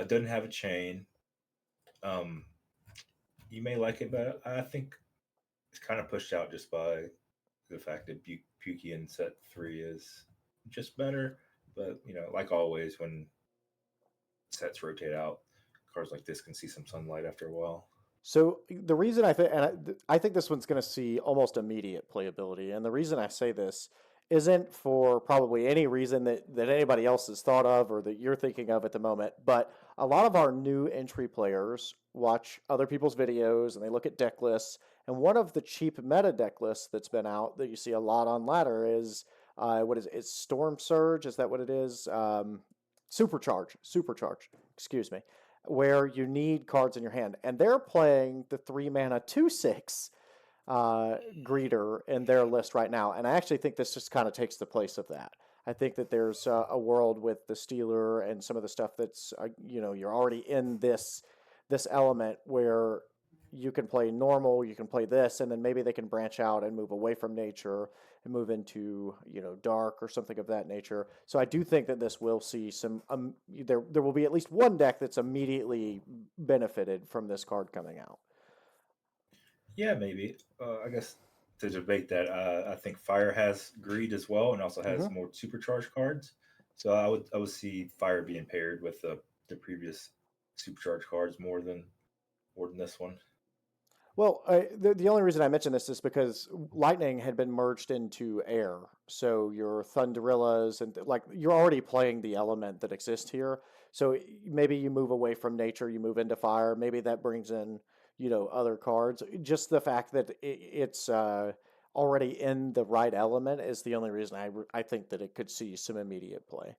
Doesn't have a chain. You may like it, but I think it's kind of pushed out just by the fact that Pukey in set 3 is just better. But, like always, when sets rotate out, cards like this can see some sunlight after a while. So the reason I think, and I think this one's going to see almost immediate playability, and the reason I say this isn't for probably any reason that anybody else has thought of or that you're thinking of at the moment, but a lot of our new entry players watch other people's videos and they look at deck lists, and one of the cheap meta deck lists that's been out that you see a lot on Ladder is, what is it? It's Storm Surge, is that what it is? Supercharge, excuse me, where you need cards in your hand. And they're playing the 3 mana 2/6 Greeter in their list right now. And I actually think this just kind of takes the place of that. I think that there's a world with the Stealer and some of the stuff that's, you're already in this element where, you can play normal, you can play this, and then maybe they can branch out and move away from nature and move into, dark or something of that nature. So I do think that this will see some, there will be at least one deck that's immediately benefited from this card coming out. Yeah, maybe. I guess to debate that, I think Fire has Greed as well, and also has Hmm. more supercharged cards. So I would see Fire being paired with the previous supercharged cards more than this one. Well, the only reason I mention this is because lightning had been merged into air. So your Thunderillas and like you're already playing the element that exists here. So maybe you move away from nature, you move into fire. Maybe that brings in, other cards. Just the fact that it's already in the right element is the only reason I think that it could see some immediate play.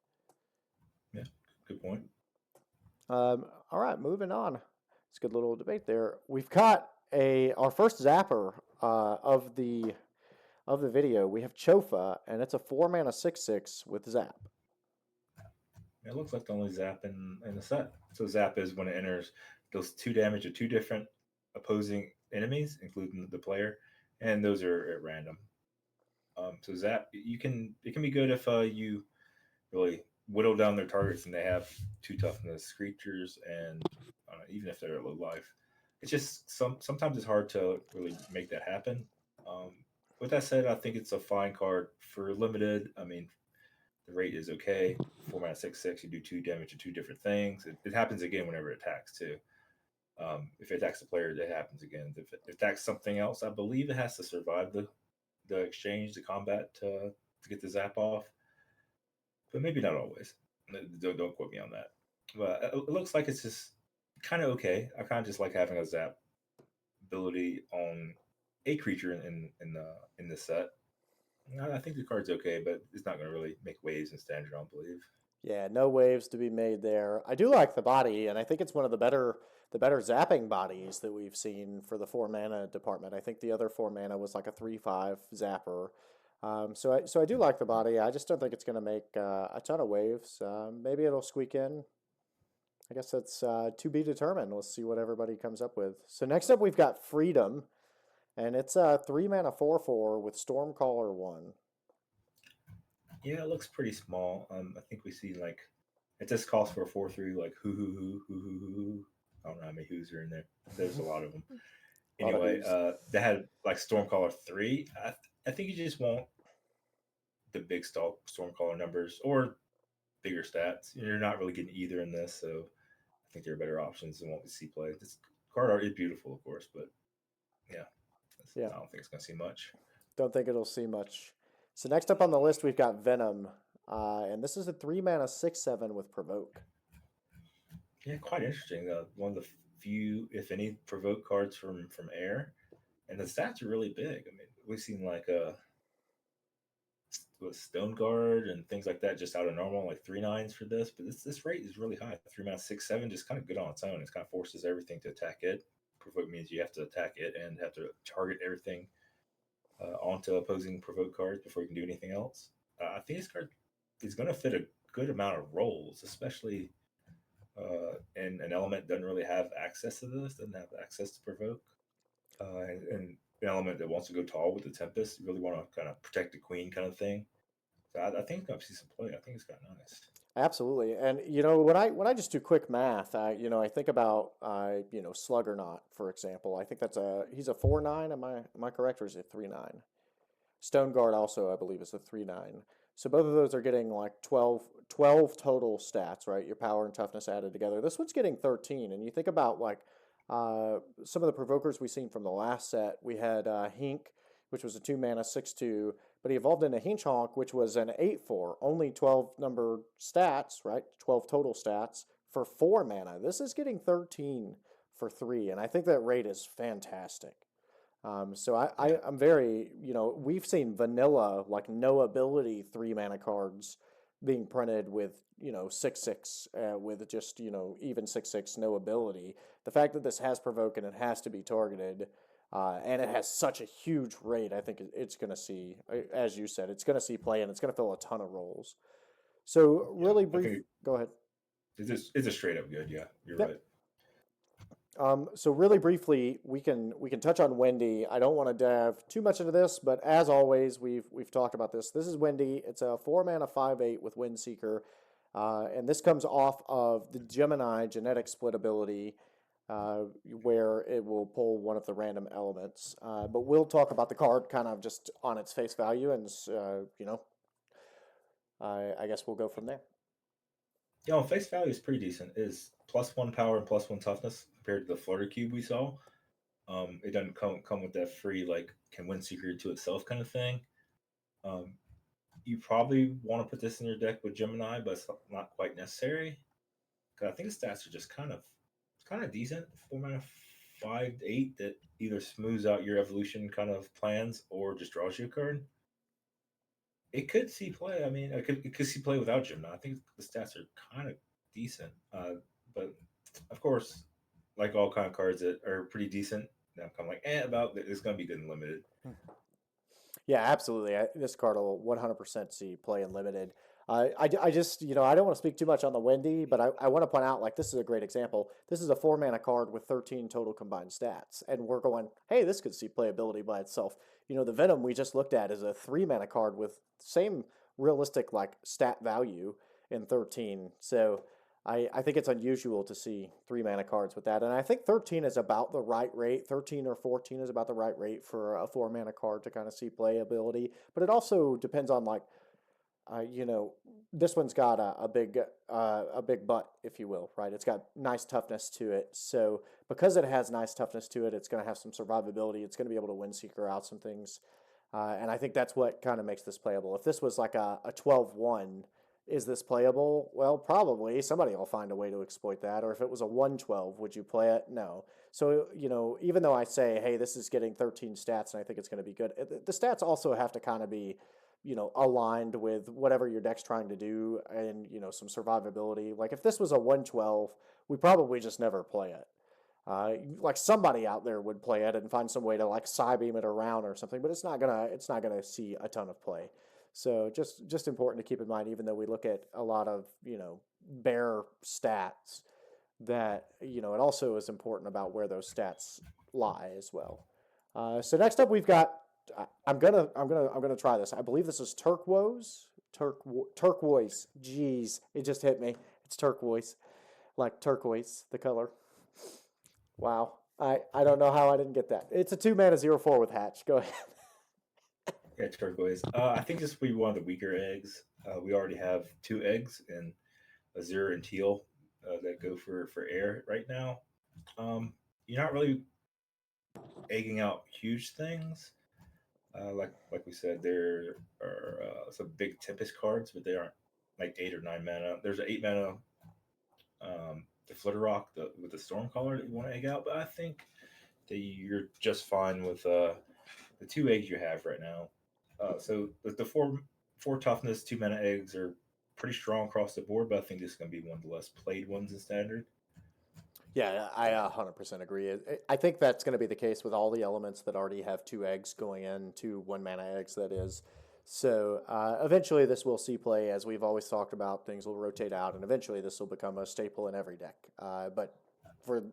Yeah, good point. All right, moving on. It's a good little debate there. We've got our first zapper of the video. We have Chofa, and it's a 4 mana 6/6 with zap. It looks like the only Zap in the set. So Zap is when it enters, deals 2 damage to 2 different opposing enemies, including the player, and those are at random. So Zap, it can be good if you really whittle down their targets and they have 2 toughness creatures, and even if they're low life, it's just sometimes it's hard to really make that happen. Um, with that said, I think it's a fine card for limited. I mean, the rate is okay. 4 mana 6/6, you do 2 damage to 2 different things. It happens again whenever it attacks too. If it attacks the player, it happens again. If it attacks something else, I believe it has to survive the exchange, the combat to get the zap off, but maybe not always. Don't quote me on that. But it looks like it's just kind of okay. I kind of just like having a zap ability on a creature in the set. I think the card's okay, but it's not going to really make waves in standard, I don't believe. Yeah, no waves to be made there. I do like the body, and I think it's one of the better zapping bodies that we've seen for the 4 mana department. I think the other 4 mana was like a 3/5 zapper. So I do like the body. I just don't think it's going to make a ton of waves. Maybe it'll squeak in. I guess that's to be determined. Let's see what everybody comes up with. So next up, we've got Freedom, and it's a 3 mana 4/4 with Stormcaller 1. Yeah, it looks pretty small. I think we see like it just calls for a 4/3, like hoo. I don't know how many who's are in there. There's a lot of them. A lot of Anyway, who's. they had like Stormcaller 3. I think you just want the big Stormcaller numbers or bigger stats. You're not really getting either in this, so I think there are better options than what we see play. This card art is beautiful, of course, but yeah, Yeah. I don't think it's going to see much. Don't think it'll see much. So next up on the list, we've got Venom. And this is a 3 mana 6/7 with Provoke. Yeah, quite interesting. One of the few, if any, provoke cards from Air, and the stats are really big. I mean, we've seen like with Stone Guard and things like that just out of normal, like 3/9s for this. But this rate is really high. 3 mana 6/7, just kind of good on its own. It kind of forces everything to attack it. Provoke means you have to attack it and have to target everything onto opposing provoke cards before you can do anything else. I think this card is going to fit a good amount of roles, especially and an element doesn't really have access to this, doesn't have access to provoke, and an element that wants to go tall with the Tempest, you really want to kind of protect the queen kind of thing. So I think it's gonna see some play. I think it's got nice. Absolutely. And when I just do quick math, I think about Sluggernaut, for example. I think he's a 4/9. Am I correct, or is it 3/9? Stone Guard also, I believe, is a 3/9. So both of those are getting like 12 total stats, right? Your power and toughness added together. This one's getting 13. And you think about like some of the provokers we've seen from the last set. We had Hink, which was a 2 mana 6/2, but he evolved into Hinchhonk, which was an 8/4, only 12 number stats, right? 12 total stats for 4 mana. This is getting 13 for 3, and I think that rate is fantastic. So Yeah, I'm very, we've seen vanilla, like no ability 3 mana cards being printed with, 6/6, with just, even 6/6, no ability. The fact that this has provoke and it has to be targeted, and it has such a huge rate, I think it's going to see, as you said, it's going to see play and it's going to fill a ton of roles. So yeah. really I brief, think go ahead. it's a straight up good. Yeah, you're Yep. right. So really briefly, we can touch on Wendy. I don't want to dive too much into this, but as always, we've talked about this. This is Wendy. It's a 4 mana 5/8 with Windseeker, and this comes off of the Gemini genetic split ability, where it will pull one of the random elements. But we'll talk about the card kind of just on its face value, and I guess we'll go from there. Yeah, on face value is pretty decent. It is +1 power and +1 toughness compared to the Flutter Cube we saw. It doesn't come with that free like can win secret to itself kind of thing. Um, you probably want to put this in your deck with Gemini, but it's not quite necessary. Cause I think the stats are just kind of decent. 4 mana 5/8 that either smooths out your evolution kind of plans or just draws you a card. It could see play. I mean, it could see play without Gemini. I think the stats are kind of decent. But of course, like all kind of cards that are pretty decent, I'm kind of like, about it's going to be good and limited. Yeah, absolutely. This card will 100% see play in limited. I just, I don't want to speak too much on the Wendy, but I want to point out, like, this is a great example. This is a 4 mana card with 13 total combined stats. And we're going, hey, this could see playability by itself. The Venom we just looked at is a 3 mana card with same realistic, like, stat value in 13. So I think it's unusual to see 3 mana cards with that. And I think 13 is about the right rate. 13 or 14 is about the right rate for a 4 mana card to kind of see playability. But it also depends on, like, this one's got a big butt, if you will, right? It's got nice toughness to it. So because it has nice toughness to it, it's going to have some survivability. It's going to be able to Windseeker out some things. And I think that's what kind of makes this playable. If this was like a 12/1, is this playable? Well, probably. Somebody will find a way to exploit that. Or if it was a 1/12, would you play it? No. So, even though I say, hey, this is getting 13 stats and I think it's going to be good, the stats also have to kind of be, aligned with whatever your deck's trying to do and, some survivability. Like if this was a 1/12, we probably just never play it. Like somebody out there would play it and find some way to like Psybeam it around or something, but it's not gonna see a ton of play. So just important to keep in mind, even though we look at a lot of bare stats, that it also is important about where those stats lie as well. So next up we've got I'm gonna try this. I believe this is turquoise. Jeez, it just hit me. It's turquoise, like turquoise, the color. Wow. I don't know how I didn't get that. It's a 2 mana 0/4 with hatch. Go ahead. Yeah, turquoise. I think this will be one of the weaker eggs. We already have 2 eggs in Azure and Teal that go for air right now. You're not really egging out huge things. Like we said, there are some big Tempest cards, but they aren't like 8 or 9 mana. There's an 8 mana the Flitter Rock with the Stormcaller that you want to egg out, but I think that you're just fine with the 2 eggs you have right now. So the four toughness 2 mana eggs are pretty strong across the board, but I think this is going to be one of the less played ones in standard. Yeah, I 100% agree. I think that's going to be the case with all the elements that already have 2 eggs going in, 2 1 mana eggs, that is. So eventually this will see play, as we've always talked about. Things will rotate out, and eventually this will become a staple in every deck. But for,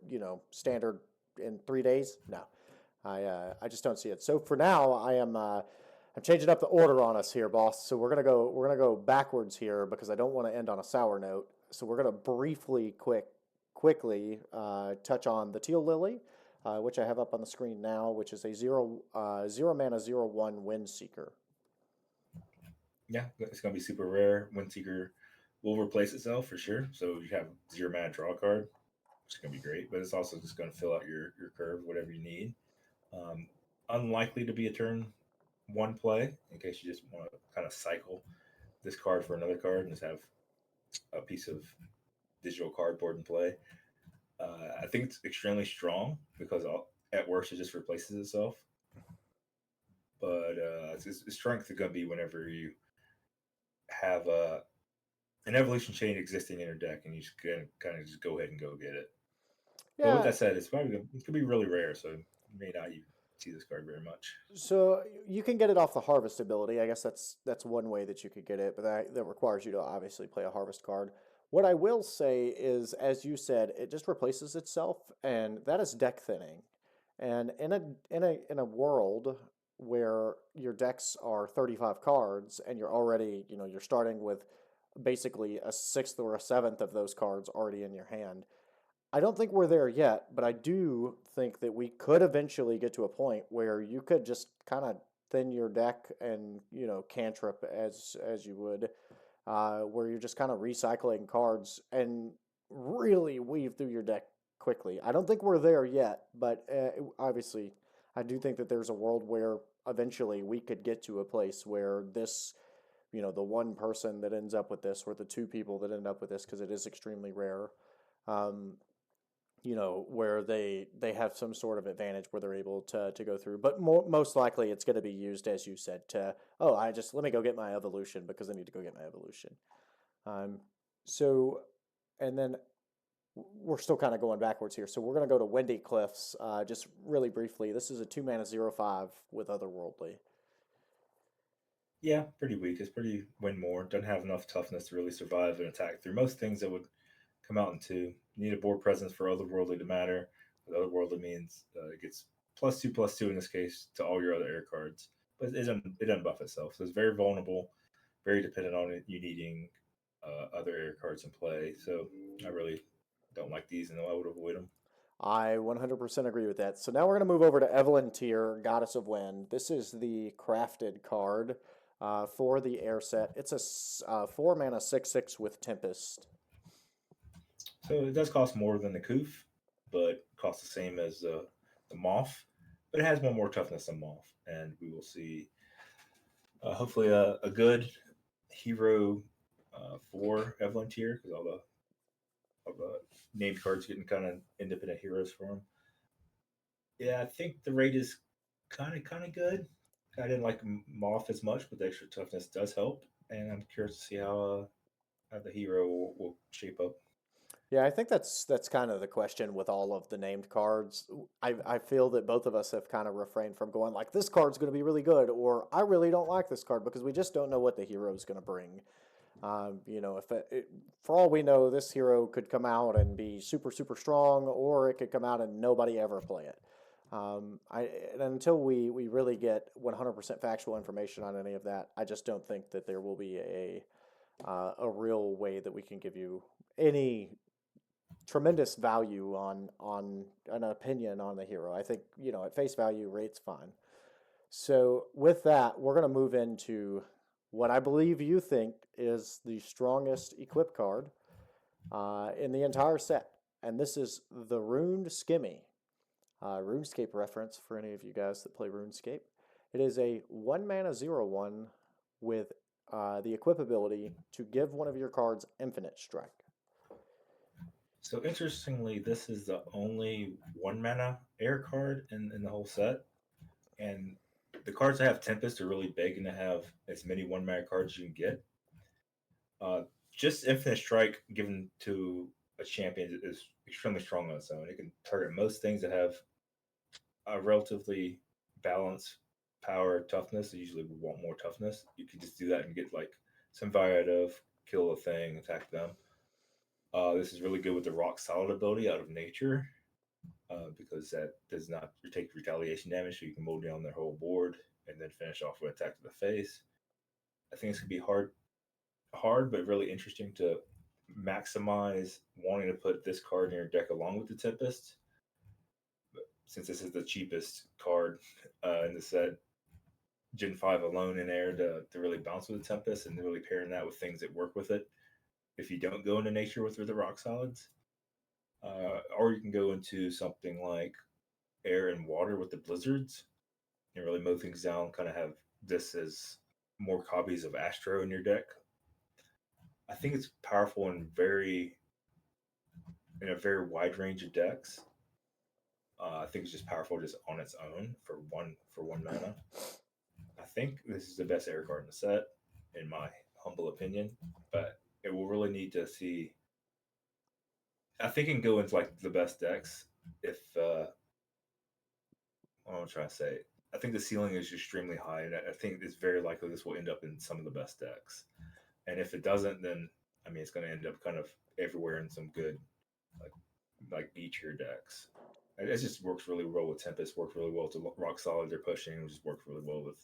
standard in 3 days, no. I just don't see it. So for now, I'm changing up the order on us here, boss. So we're gonna go backwards here because I don't want to end on a sour note. So we're gonna quickly touch on the Teal Lily, which I have up on the screen now, which is a 0 mana 0/1 Windseeker. Yeah, it's going to be super rare. Windseeker will replace itself for sure. So you have 0 mana draw card, which is going to be great, but it's also just going to fill out your curve, whatever you need. Um, Unlikely to be a turn 1 play in case you just want to kind of cycle this card for another card and just have a piece of digital cardboard in play. I think it's extremely strong because at worst it just replaces itself. But its strength is going to be whenever you have an evolution chain existing in your deck, and you just kind of just go ahead and go get it. But with Yeah. that said, it's going to be really rare, so you may not even see this card very much. So you can get it off the harvest ability. I guess that's one way that you could get it, but that requires you to obviously play a harvest card. What I will say is, as you said, it just replaces itself, and that is deck thinning. And in a world where your decks are 35 cards and you're already, you're starting with basically a sixth or a seventh of those cards already in your hand. I don't think we're there yet, but I do think that we could eventually get to a point where you could just kind of thin your deck and, cantrip as you would, where you're just kind of recycling cards and really weave through your deck quickly. I don't think we're there yet, but obviously, I do think that there's a world where eventually we could get to a place where this, the one person that ends up with this, or the two people that end up with this, because it is extremely rare, um, where they have some sort of advantage where they're able to go through. But most likely, it's going to be used, as you said, to let me go get my evolution because I need to go get my evolution. Um, so, and then we're still kind of going backwards here. So we're going to go to Windy Cliffs just really briefly. This is a 2 mana 0/5 with Otherworldly. Yeah, pretty weak. It's pretty win more. Doesn't have enough toughness to really survive and attack through most things that would come out in two. You need a board presence for Otherworldly to matter. What Otherworldly means it gets +2/+2 in this case to all your other air cards, but it doesn't buff itself. So it's very vulnerable, very dependent on it, you needing other air cards in play. So I really don't like these, and I would avoid them. I 100% agree with that. So now we're going to move over to Evelyn Tier, Goddess of Wind. This is the crafted card for the air set. It's a 4 mana 6/6 with Tempest. So it does cost more than the Koof, but costs the same as the Moth. But it has one more toughness than Moth, and we will see hopefully a good hero for Evelyn Tier because all the named cards getting kind of independent heroes for him. Yeah, I think the rate is kind of good. I didn't like Moth as much, but the extra toughness does help, and I'm curious to see how the hero will shape up. Yeah, I think that's kind of the question with all of the named cards. I feel that both of us have kind of refrained from going like this card's going to be really good, or I really don't like this card because we just don't know what the hero is going to bring. If for all we know, this hero could come out and be super super strong, or it could come out and nobody ever play it. And until we really get 100% factual information on any of that, I just don't think that there will be a real way that we can give you any tremendous value on an opinion on the hero. I think at face value, rate's fine. So with that, we're going to move into what I believe you think is the strongest equip card in the entire set, and this is the Runed Skimmy. RuneScape reference for any of you guys that play RuneScape. It is a 1 mana 0/1 with the equip ability to give one of your cards Infinite Strike. So interestingly, this is the only one mana air card in the whole set. And the cards that have Tempest are really begging to have as many one mana cards as you can get. Just Infinite Strike given to a champion is extremely strong on its own. It can target most things that have a relatively balanced power toughness. They usually would want more toughness. You can just do that and get like some variety of kill a thing, attack them. This is really good with the rock solid ability out of nature because that does not take retaliation damage, so you can mow down their whole board and then finish off with attack to the face. I think it's gonna be hard but really interesting to maximize wanting to put this card in your deck along with the Tempest. But since this is the cheapest card in the set, Gen 5 alone in air to really bounce with the Tempest and really pairing that with things that work with it. If you don't go into nature with the rock solids, or you can go into something like air and water with the blizzards and really mow things down. Kind of have this as more copies of Astro in your deck. I think it's powerful in a very wide range of decks. I think it's just powerful just on its own for one mana. I think this is the best air card in the set, in my humble opinion. But it will really need to see. I think it can go into like the best decks if what I'm trying to say. I think the ceiling is extremely high, and I think it's very likely this will end up in some of the best decks. And if it doesn't, then I mean, it's going to end up kind of everywhere in some good like B tier decks. It just works really well with Tempest. Works really well to Rock Solid. They're pushing. It just works really well with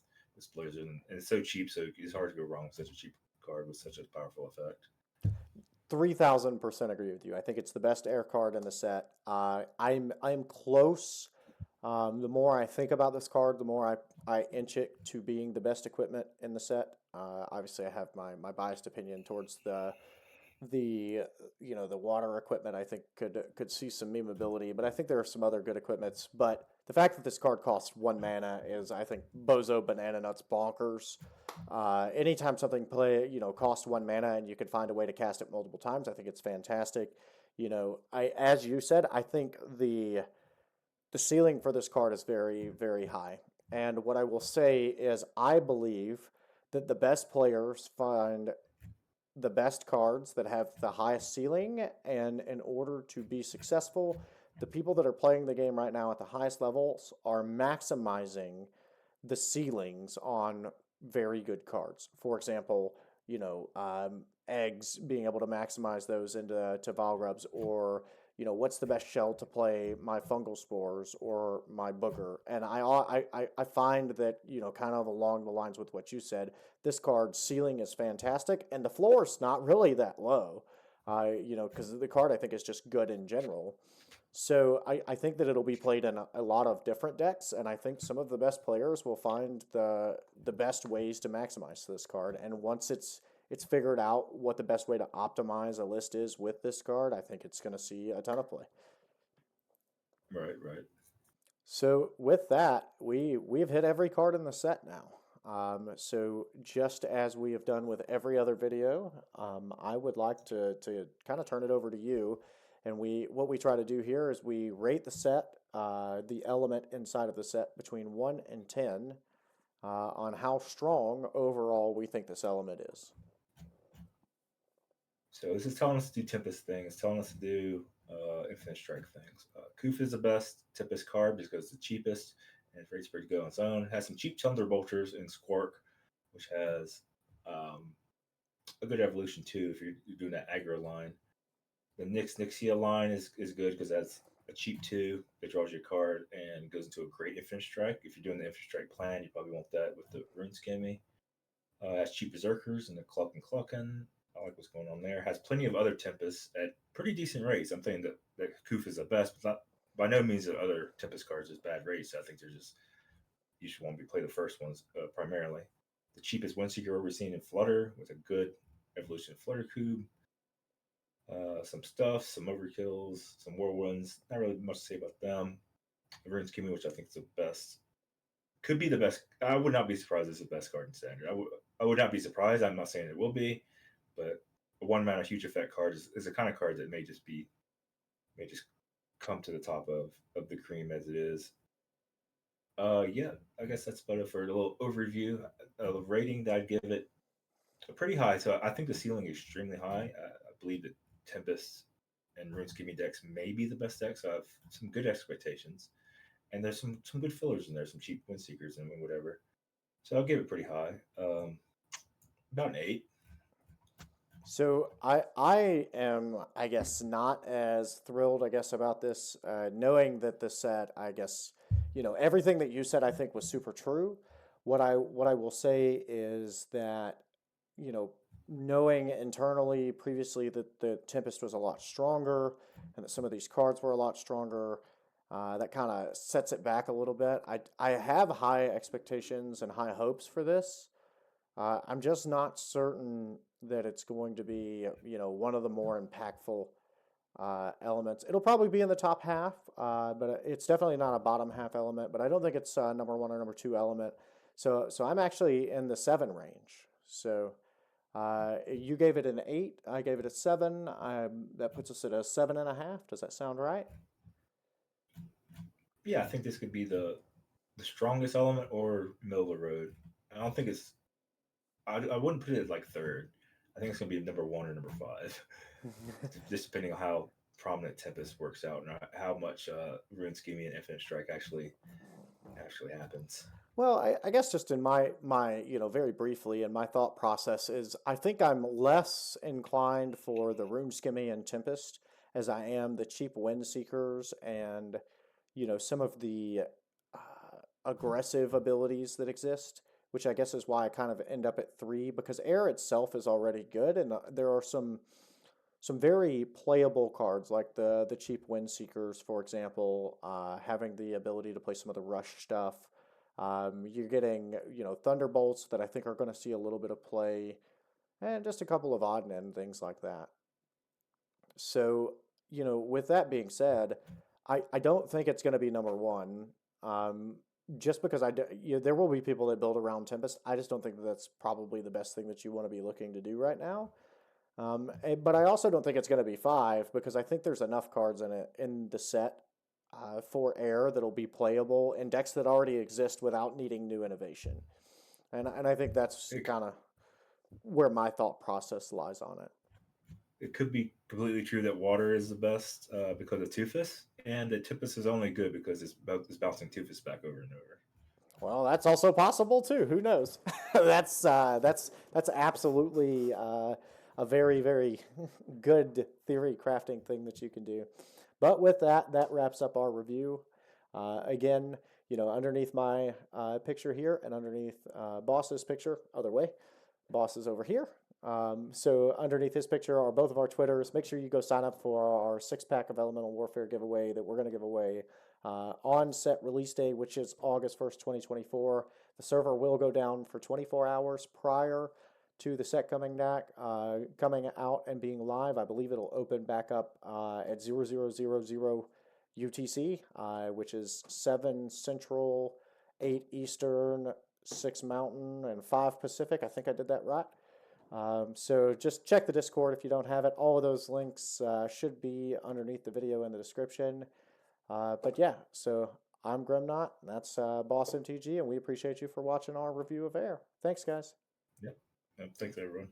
Blizzard, and it's so cheap, so it's hard to go wrong with such a cheap card with such a powerful effect. 3000% agree with you. I think it's the best air card in the set. I'm close. The more I think about this card, the more I inch it to being the best equipment in the set. Obviously, I have my biased opinion towards the the water equipment. I think could see some memeability, but I think there are some other good equipments. But the fact that this card costs 1 mana is, I think, bozo banana nuts bonkers. Anytime something costs 1 mana and you can find a way to cast it multiple times, I think it's fantastic. As you said, I think the ceiling for this card is very, very high. And what I will say is, I believe that the best players find the best cards that have the highest ceiling, and in order to be successful, the people that are playing the game right now at the highest levels are maximizing the ceilings on very good cards. For example, eggs, being able to maximize those into Valgrubs, or what's the best shell to play my fungal spores or my booger. And I find that, kind of along the lines with what you said, this card's ceiling is fantastic, and the floor is not really that low, because the card, I think, is just good in general. So I think that it'll be played in a lot of different decks, and I think some of the best players will find the best ways to maximize this card. And once it's figured out what the best way to optimize a list is with this card, I think it's going to see a ton of play. Right, right. So with that, we've hit every card in the set now. So just as we have done with every other video, I would like to kind of turn it over to you. And what we try to do here is we rate the set, the element inside of the set, between 1 and 10, on how strong overall we think this element is. So this is telling us to do Tempest things. It's telling us to do Infinite Strike things. Koof is the best Tempest card because it's the cheapest, and it's ready to go on its own. It has some cheap Thunderbolters in Squark, which has a good evolution too if you're doing that aggro line. The Nixia line is good because that's a cheap 2 that draws your card and goes into a great Infinite Strike. If you're doing the Infinite Strike plan, you probably want that with the Rune Skimmy. Has cheap Berserkers and the Cluckin'. I like what's going on there. Has plenty of other Tempests at pretty decent rates. I'm thinking that Koof is the best, but not by no means the other Tempest cards is bad rates. I think they're just, you should want to play the first ones primarily. The cheapest Windseeker we've seen in Flutter with a good evolution of Flutter Cube. Some stuff, some overkills, some whirlwinds. Not really much to say about them. The Rune Skimmy, which I think is the best, could be the best. I would not be surprised if it's the best card in Standard. I would not be surprised. I'm not saying it will be, but a 1 mana huge effect card is the kind of card that may just come to the top of the cream as it is. Yeah, I guess that's about it for a little overview. The rating that I'd give it pretty high. So I think the ceiling is extremely high. I believe that Tempest and Rune Skimmy decks may be the best decks. So I have some good expectations, and there's some good fillers in there, some cheap Windseekers and whatever. So I'll give it pretty high, about an 8. So I am, I guess, not as thrilled, I guess, about this, knowing that the set, I guess, everything that you said, I think, was super true. What I will say is that, knowing internally previously that the Tempest was a lot stronger and that some of these cards were a lot stronger, that kind of sets it back a little bit. I have high expectations and high hopes for this. I'm just not certain that it's going to be, one of the more impactful elements. It'll probably be in the top half, but it's definitely not a bottom half element. But I don't think it's number 1 or number 2 element. So I'm actually in the 7 range. So you gave it an 8. I gave it a 7. That puts us at a 7.5. Does that sound right? Yeah, I think this could be the strongest element or middle of the road. I don't think it's. I wouldn't put it like third. I think it's gonna be number 1 or number 5, just depending on how prominent Tempest works out and how much Rune Skimmy and Infinite Strike actually happens. Well, I guess just in my very briefly, in my thought process is I think I'm less inclined for the Rune Skimmy and Tempest as I am the cheap Wind Seekers and some of the aggressive abilities that exist, which I guess is why I kind of end up at three because Air itself is already good, and there are some very playable cards like the cheap Wind Seekers, for example, having the ability to play some of the rush stuff. You're getting Thunderbolts that I think are going to see a little bit of play, and just a couple of odd end things like that. So, with that being said, I don't think it's going to be number one. Um, just because there will be people that build around Tempest. I just don't think that that's probably the best thing that you want to be looking to do right now. But I also don't think it's going to be five because I think there's enough cards in it in the set for Air that'll be playable in decks that already exist without needing new innovation. And I think that's It, kind of where my thought process lies on it. it could be completely true that water is the best because of Tufus, and that Tempest is only good because it's bouncing Tufus back over and over. Well, that's also possible too. Who knows? That's absolutely a very very good theory crafting thing that you can do. But with that, that wraps up our review. Again, underneath my picture here and underneath Boss's picture, other way, Boss is over here. So underneath his picture are both of our Twitters. Make sure you go sign up for our 6-pack of Elemental Warfare giveaway that we're going to give away on set release day, which is August 1st, 2024. The server will go down for 24 hours prior to the set coming out and being live. I believe it'll open back up at 0000 UTC, which is 7 Central, 8 Eastern, 6 Mountain, and 5 Pacific. I think I did that right. So just check the Discord if you don't have it. All of those links should be underneath the video in the description. But yeah, so I'm Gremknot, and that's Boss MTG, and we appreciate you for watching our review of Air. Thanks, guys. Yeah. Thanks, everyone.